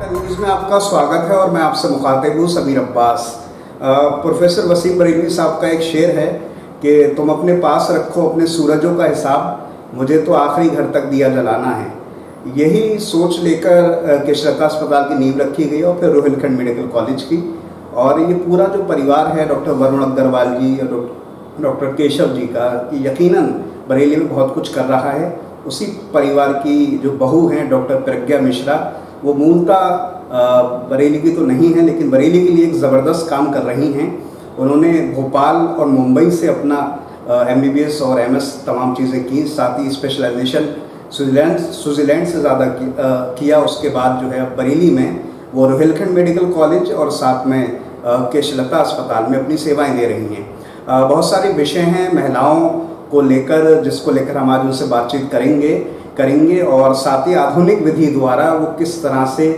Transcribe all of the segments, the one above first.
News में आपका स्वागत है और मैं आपसे मुखातिब हूँ समीर अब्बास। प्रोफेसर वसीम बरेलवी साहब का एक शेर है कि तुम अपने पास रखो अपने सूरजों का हिसाब, मुझे तो आखिरी घर तक दिया जलाना है। यही सोच लेकर केशलता अस्पताल की नींव रखी गई और फिर रोहिलखंड मेडिकल कॉलेज की। और ये पूरा जो परिवार है डॉक्टर वरुण अग्रवाल जी और डॉक्टर केशव जी का, यकीनन बरेली में बहुत कुछ कर रहा है। उसी परिवार की जो बहू हैं डॉक्टर प्रज्ञा मिश्रा, वो मूलतः बरेली की तो नहीं है लेकिन बरेली के लिए एक ज़बरदस्त काम कर रही हैं। उन्होंने भोपाल और मुंबई से अपना MBBS और MS तमाम चीज़ें की, साथ ही स्पेशलाइजेशन स्विट्ज़रलैंड से ज़्यादा किया। उसके बाद जो है बरेली में वो रोहिलखंड मेडिकल कॉलेज और साथ में केशलता अस्पताल में अपनी सेवाएं दे रही हैं। बहुत सारे विषय हैं महिलाओं को लेकर जिसको लेकर हम आज उनसे बातचीत करेंगे और साथ ही आधुनिक विधि द्वारा वो किस तरह से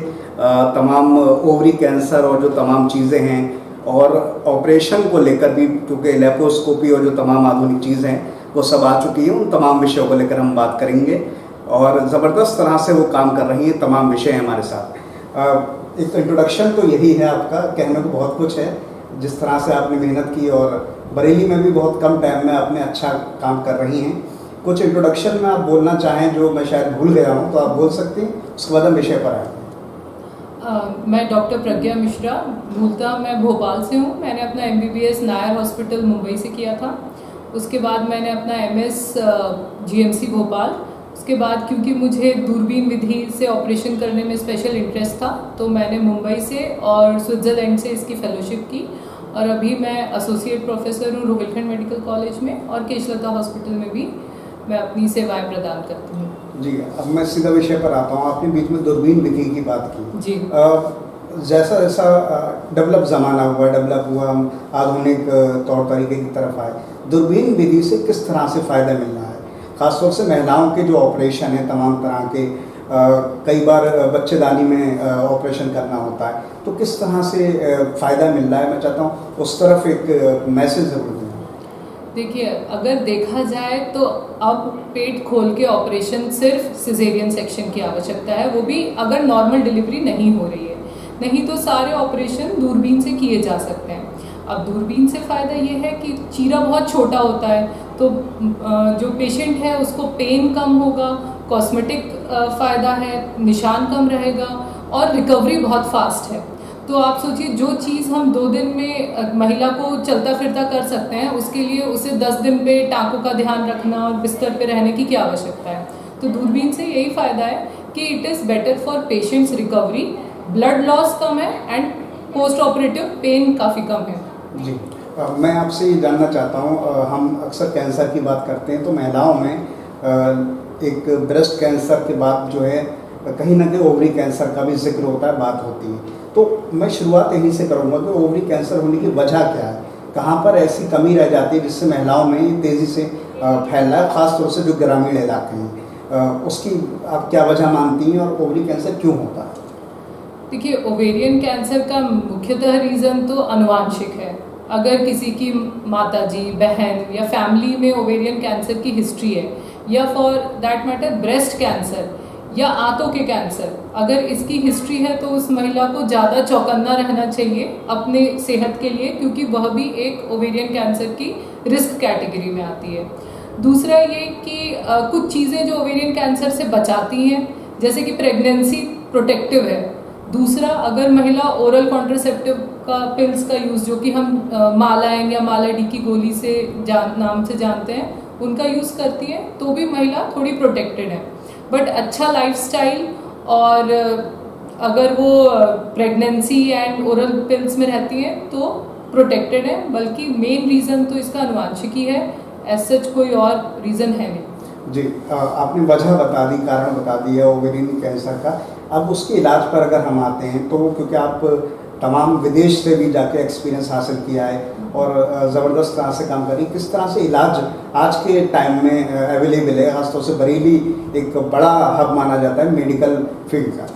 तमाम ओवरी कैंसर और जो तमाम चीज़ें हैं और ऑपरेशन को लेकर भी, क्योंकि लेप्रोस्कोपी और जो तमाम आधुनिक चीज़ें हैं वो सब आ चुकी हैं, उन तमाम विषयों को लेकर हम बात करेंगे और ज़बरदस्त तरह से वो काम कर रही हैं। तमाम विषय हैं हमारे साथ। एक इंट्रोडक्शन तो यही है आपका, कहने को बहुत कुछ है जिस तरह से आपने मेहनत की और बरेली में भी बहुत कम टाइम में आपने अच्छा काम कर रही हैं। कुछ इंट्रोडक्शन में आप बोलना चाहें जो मैं शायद भूल गया हूं तो आप बोल सकती हैं, उसके बाद हम विषय पर आए। मैं डॉक्टर प्रज्ञा मिश्रा, मूलतः मैं भोपाल से हूं। मैंने अपना MBBS नायर हॉस्पिटल मुंबई से किया था। उसके बाद मैंने अपना MS GMC भोपाल। उसके बाद क्योंकि मुझे दूरबीन विधि से ऑपरेशन करने में स्पेशल इंटरेस्ट था तो मैंने मुंबई से और स्विट्ज़रलैंड से इसकी फेलोशिप की और अभी मैं एसोसिएट प्रोफेसर हूँ रोहिलखंड मेडिकल कॉलेज में और केशलता हॉस्पिटल में भी मैं अपनी सेवाएं प्रदान करती हूँ। जी, अब मैं सीधा विषय पर आता हूँ। आपने बीच में दूरबीन विधि की बात की। जी, जैसा जैसा डेवलप ज़माना हुआ, हम आधुनिक तौर तरीके की तरफ आए, दूरबीन विधि से किस तरह से फ़ायदा मिल रहा है? ख़ासतौर से महिलाओं के जो ऑपरेशन है तमाम तरह के, कई बार बच्चेदानी में ऑपरेशन करना होता है, तो किस तरह से फ़ायदा मिल रहा है? मैं चाहता हूँ उस तरफ एक मैसेज ज़रूर दें। देखिए, अगर देखा जाए तो अब पेट खोल के ऑपरेशन सिर्फ सिजेरियन सेक्शन की आवश्यकता है, वो भी अगर नॉर्मल डिलीवरी नहीं हो रही है, नहीं तो सारे ऑपरेशन दूरबीन से किए जा सकते हैं। अब दूरबीन से फ़ायदा ये है कि चीरा बहुत छोटा होता है तो जो पेशेंट है उसको पेन कम होगा, कॉस्मेटिक फ़ायदा है, निशान कम रहेगा और रिकवरी बहुत फास्ट है। तो आप सोचिए, जो चीज़ हम 2 दिन में महिला को चलता फिरता कर सकते हैं, उसके लिए उसे 10 दिन पे टाँकों का ध्यान रखना और बिस्तर पे रहने की क्या आवश्यकता है। तो दूरबीन से यही फ़ायदा है कि it is better for patients recovery, blood loss कम है एंड पोस्ट ऑपरेटिव पेन काफ़ी कम है। जी, मैं आपसे ये जानना चाहता हूँ, हम अक्सर कैंसर की बात करते हैं तो महिलाओं में एक ब्रेस्ट कैंसर के बाद जो है कहीं ना कहीं ओवरी कैंसर का भी जिक्र होता है, बात होती है। तो मैं शुरुआत यहीं से करूँगा कि ओवरी कैंसर होने की वजह क्या है, कहाँ पर ऐसी कमी रह जाती है जिससे महिलाओं में तेज़ी से फैल रहा है, ख़ासतौर से जो ग्रामीण इलाके हैं, उसकी आप क्या वजह मानती हैं और ओवरी कैंसर क्यों होता है? देखिए, ओवेरियन कैंसर का मुख्यतः रीज़न तो आनुवांशिक है। अगर किसी की माताजी, बहन या फैमिली में ओवेरियन कैंसर की हिस्ट्री है या for that matter breast cancer या आंतों के कैंसर, अगर इसकी हिस्ट्री है तो उस महिला को ज़्यादा चौकन्ना रहना चाहिए अपने सेहत के लिए, क्योंकि वह भी एक ओवेरियन कैंसर की रिस्क कैटेगरी में आती है। दूसरा ये कि कुछ चीज़ें जो ओवेरियन कैंसर से बचाती हैं, जैसे कि प्रेगनेंसी प्रोटेक्टिव है। दूसरा, अगर महिला ओरल कॉन्ट्रासेप्टिव का पिल्स का यूज़, जो कि हम मालाएं या माला डी की गोली से नाम से जानते हैं, उनका यूज़ करती है तो भी महिला थोड़ी प्रोटेक्टेड है। बट अच्छा लाइफस्टाइल और अगर वो प्रेगनेंसी एंड ओरल पिल्स में रहती हैं तो प्रोटेक्टेड है, बल्कि मेन रीज़न तो इसका आनुवांशिक ही है, एज सच कोई और रीज़न है नहीं। जी, आपने वजह बता दी, कारण बता दिया ओवेरियन कैंसर का। अब उसके इलाज पर अगर हम आते हैं तो क्योंकि आप तमाम विदेश से भी जाके एक्सपीरियंस हासिल किया है और ज़बरदस्त तरह से काम करी, किस तरह से इलाज आज के टाइम में अवेलेबल है? खासतौर से बरेली एक बड़ा हब माना जाता है मेडिकल फील्ड का।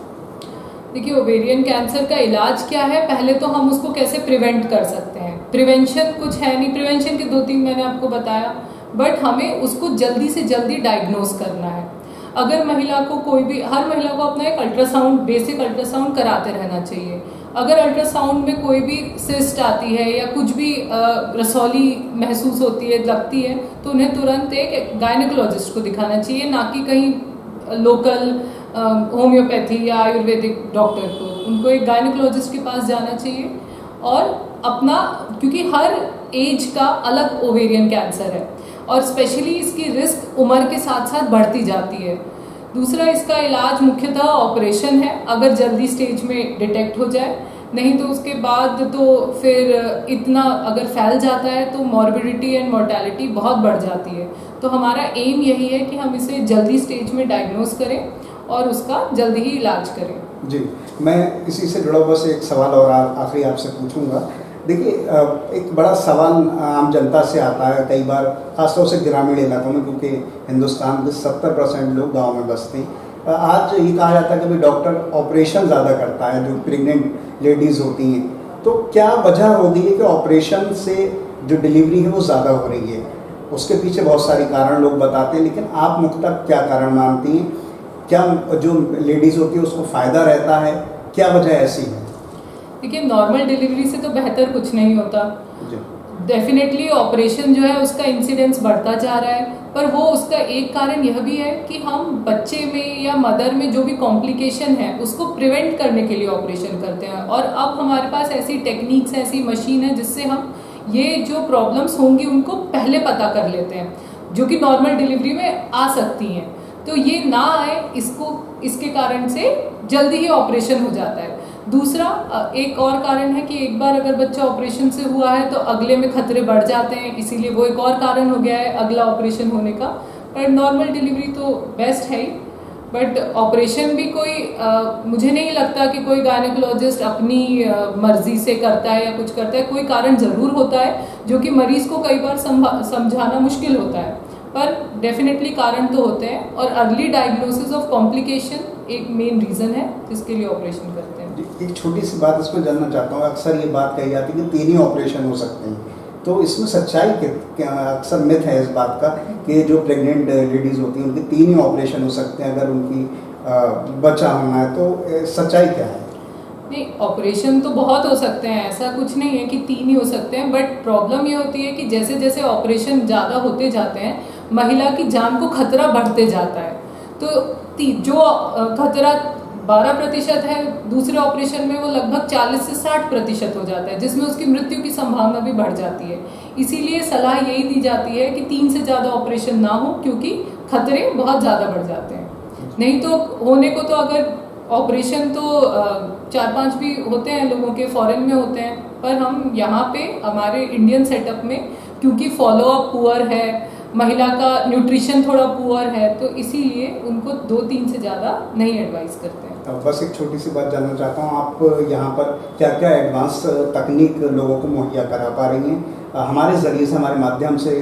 देखिए, ओवेरियन कैंसर का इलाज क्या है, पहले तो हम उसको कैसे प्रिवेंट कर सकते हैं। प्रिवेंशन कुछ है नहीं, प्रिवेंशन के 2-3 मैंने आपको बताया, बट हमें उसको जल्दी से जल्दी डायग्नोज करना है। अगर महिला को कोई भी, हर महिला को अपना एक अल्ट्रासाउंड, बेसिक अल्ट्रासाउंड कराते रहना चाहिए। अगर अल्ट्रासाउंड में कोई भी सिस्ट आती है या कुछ भी रसौली महसूस होती है, लगती है, तो उन्हें तुरंत एक गायनेकोलॉजिस्ट को दिखाना चाहिए, ना कि कहीं लोकल होम्योपैथी या आयुर्वेदिक डॉक्टर को। उनको एक गायनेकोलॉजिस्ट के पास जाना चाहिए और अपना, क्योंकि हर एज का अलग ओवेरियन कैंसर है और स्पेशली इसकी रिस्क उम्र के साथ साथ बढ़ती जाती है। दूसरा, इसका इलाज मुख्यतः ऑपरेशन है, अगर जल्दी स्टेज में डिटेक्ट हो जाए। नहीं तो उसके बाद तो फिर इतना अगर फैल जाता है तो मॉर्बिडिटी एंड मोर्टेलिटी बहुत बढ़ जाती है। तो हमारा एम यही है कि हम इसे जल्दी स्टेज में डायग्नोज करें और उसका जल्दी ही इलाज करें। जी, मैं इसी से जुड़ा बस एक सवाल और आखिरी आपसे पूछूंगा। देखिए, एक बड़ा सवाल आम जनता से आता है कई बार, खासतौर से ग्रामीण इलाकों में, क्योंकि हिंदुस्तान के 70% लोग गांव में बसते हैं। आज ये कहा जाता है कि भाई डॉक्टर ऑपरेशन ज़्यादा करता है जो प्रेग्नेंट लेडीज़ होती हैं, तो क्या वजह होगी है कि ऑपरेशन से जो डिलीवरी है वो ज़्यादा हो रही है? उसके पीछे बहुत सारे कारण लोग बताते हैं, लेकिन आप मुख्यतः क्या कारण मानती हैं? क्या जो लेडीज़ होती है उसको फ़ायदा रहता है? क्या वजह ऐसी है? देखिए, नॉर्मल डिलीवरी से तो बेहतर कुछ नहीं होता। डेफिनेटली ऑपरेशन जो है उसका इंसिडेंस बढ़ता जा रहा है, पर वो उसका एक कारण यह भी है कि हम बच्चे में या मदर में जो भी कॉम्प्लिकेशन है उसको प्रिवेंट करने के लिए ऑपरेशन करते हैं। और अब हमारे पास ऐसी टेक्निक्स, ऐसी मशीन है जिससे हम ये जो प्रॉब्लम्स होंगी उनको पहले पता कर लेते हैं, जो कि नॉर्मल डिलीवरी में आ सकती हैं। तो ये ना आए, इसके कारण से जल्दी ही ऑपरेशन हो जाता है। दूसरा, एक और कारण है कि एक बार अगर बच्चा ऑपरेशन से हुआ है तो अगले में खतरे बढ़ जाते हैं, इसीलिए वो एक और कारण हो गया है अगला ऑपरेशन होने का। पर नॉर्मल डिलीवरी तो बेस्ट है ही, बट ऑपरेशन भी कोई मुझे नहीं लगता कि कोई गायनेकोलॉजिस्ट अपनी मर्जी से करता है या कुछ करता है। कोई कारण ज़रूर होता है जो कि मरीज़ को कई बार समझाना मुश्किल होता है, पर डेफिनेटली कारण तो होते हैं। और अर्ली डायग्नोसिस ऑफ कॉम्प्लिकेशन एक मेन रीज़न है जिसके लिए ऑपरेशन करते हैं। एक छोटी सी बात इसमें जानना चाहता हूँ। अक्सर ये बात कही जाती है कि 3 ही ऑपरेशन हो सकते हैं, तो इसमें सच्चाई अक्सर मिथ है इस बात का कि जो प्रेग्नेंट लेडीज़ होती हैं उनके 3 ही ऑपरेशन हो सकते हैं अगर उनकी बच्चा होना है, तो सच्चाई क्या है? नहीं, ऑपरेशन तो बहुत हो सकते हैं, ऐसा कुछ नहीं है कि 3 ही हो सकते हैं। बट प्रॉब्लम ये होती है कि जैसे जैसे ऑपरेशन ज़्यादा होते जाते हैं, महिला की जान को खतरा बढ़ते जाता है। तो जो खतरा 12% है, दूसरे ऑपरेशन में वो लगभग 40 से 60% हो जाता है, जिसमें उसकी मृत्यु की संभावना भी बढ़ जाती है। इसीलिए सलाह यही दी जाती है कि 3 से ज़्यादा ऑपरेशन ना हो, क्योंकि खतरे बहुत ज़्यादा बढ़ जाते हैं। नहीं तो होने को तो अगर ऑपरेशन तो 4-5 भी होते हैं लोगों के, फॉरेन में होते हैं, पर हम यहाँ पे हमारे इंडियन सेटअप में क्योंकि फॉलोअप पुअर है, महिला का न्यूट्रिशन थोड़ा पुअर है, तो इसीलिए उनको 2-3 से ज़्यादा नहीं एडवाइस करते हैं। बस एक छोटी सी बात जानना चाहता हूँ, आप यहाँ पर क्या क्या एडवांस तकनीक लोगों को मुहैया करा पा रही हैं? हमारे ज़रिए से, हमारे माध्यम से,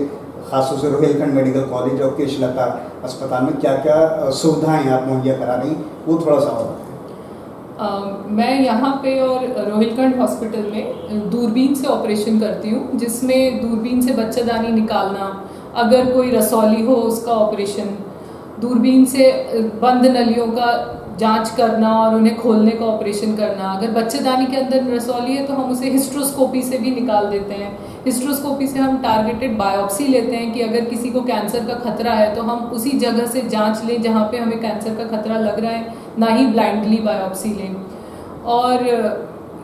खासतौर से रोहिलखंड मेडिकल कॉलेज और केशलता अस्पताल में क्या क्या सुविधाएँ आप मुहैया करा रही हैं, वो थोड़ा सा और बताएं। मैं यहाँ पे और रोहिलखंड हॉस्पिटल में दूरबीन से ऑपरेशन करती हूँ, जिसमें दूरबीन से बच्चादानी निकालना, अगर कोई रसौली हो उसका ऑपरेशन, दूरबीन से बंद नलियों का जांच करना और उन्हें खोलने का ऑपरेशन करना। अगर बच्चेदानी के अंदर रसौली है तो हम उसे हिस्ट्रोस्कोपी से भी निकाल देते हैं। हिस्ट्रोस्कोपी से हम टारगेटेड बायोप्सी लेते हैं कि अगर किसी को कैंसर का खतरा है तो हम उसी जगह से जांच लें जहाँ पे हमें कैंसर का खतरा लग रहा है, ना ही ब्लाइंडली बायोप्सी लें। और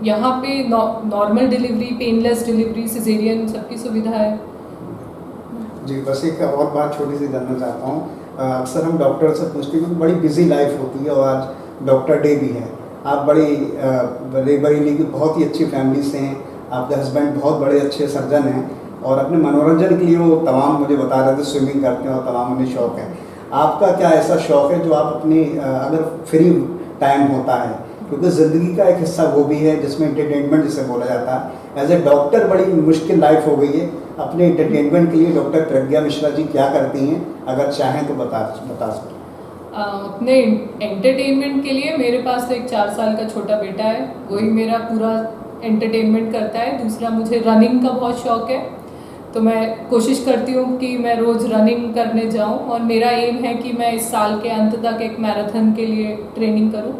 यहाँ पे normal delivery, painless delivery, caesarean, सबकी सुविधा है। जी, बस एक और बात छोटी सी जानना चाहता हूँ। अक्सर हम डॉक्टर से पूछते हैं कि बड़ी बिजी लाइफ होती है और आज डॉक्टर डे भी है। आप बरेली की बहुत ही अच्छी फैमिली से हैं, आपके हस्बैंड बहुत बड़े अच्छे सर्जन हैं और अपने मनोरंजन के लिए वो तमाम मुझे बता रहे थे स्विमिंग करते हैं और तमाम उन्हें शौक़ है। आपका क्या ऐसा शौक़ है जो आप अपनी अगर फ्री टाइम होता है, क्योंकि ज़िंदगी का एक हिस्सा वो भी है जिसमें एंटरटेनमेंट जिसे बोला जाता है, एज ए डॉक्टर बड़ी मुश्किल लाइफ हो गई है, अपने एंटरटेनमेंट के लिए डॉक्टर प्रज्ञा मिश्रा जी क्या करती हैं, अगर चाहें तो बता सकते। अपने एंटरटेनमेंट के लिए मेरे पास तो एक 4 साल का छोटा बेटा है, वही मेरा पूरा एंटरटेनमेंट करता है। दूसरा, मुझे रनिंग का बहुत शौक़ है, तो मैं कोशिश करती हूँ कि मैं रोज़ रनिंग करने जाऊँ, और मेरा एम है कि मैं इस साल के अंत तक एक मैराथन के लिए ट्रेनिंग करूँ।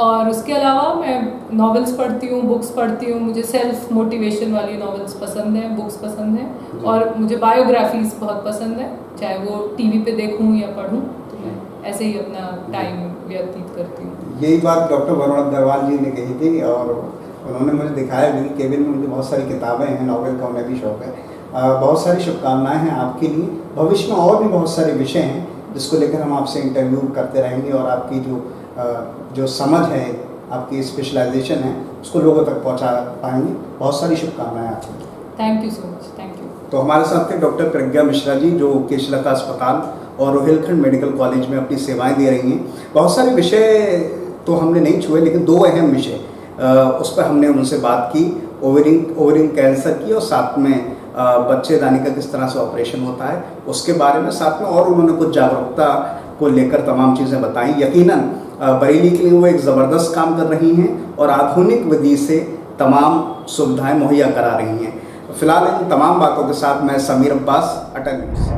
और उसके अलावा मैं नॉवेल्स पढ़ती हूँ, बुक्स पढ़ती हूँ। मुझे सेल्फ मोटिवेशन वाली नॉवेल्स पसंद हैं, बुक्स पसंद हैं, और मुझे बायोग्राफीज बहुत पसंद है, चाहे वो टीवी पे देखूँ या पढ़ूँ। तो मैं ऐसे ही अपना टाइम व्यतीत करती हूँ। यही बात डॉक्टर वरुण अग्रवाल जी ने कही थी, और उन्होंने मुझे दिखाया भी। केबिन में मुझे बहुत सारी किताबें हैं, नॉवेल का उन्हें भी शौक है। बहुत सारी शुभकामनाएं हैं आपके लिए। भविष्य में और भी बहुत सारे विषय हैं जिसको लेकर हम आपसे इंटरव्यू करते रहेंगे, और आपकी जो समझ है, आपकी स्पेशलाइजेशन है, उसको लोगों तक पहुंचा पाएंगे। बहुत सारी शुभकामनाएं आपको। Thank you so much. Thank you. तो हमारे साथ थे डॉक्टर प्रज्ञा मिश्रा जी, जो केशलका अस्पताल और रोहिलखंड मेडिकल कॉलेज में अपनी सेवाएं दे रही हैं। बहुत सारे विषय तो हमने नहीं छुए, लेकिन दो अहम विषय उस पर हमने उनसे बात की, ओवरिन कैंसर की, और साथ में बच्चेदानी का किस तरह से ऑपरेशन होता है उसके बारे में। साथ में और उन्होंने कुछ जागरूकता को लेकर तमाम चीज़ें बताई। यकीनन बरेली के लिए वो एक ज़बरदस्त काम कर रही हैं और आधुनिक विधि से तमाम सुविधाएं मुहैया करा रही हैं। फिलहाल इन तमाम बातों के साथ मैं समीर अब्बास, अटल न्यूज़।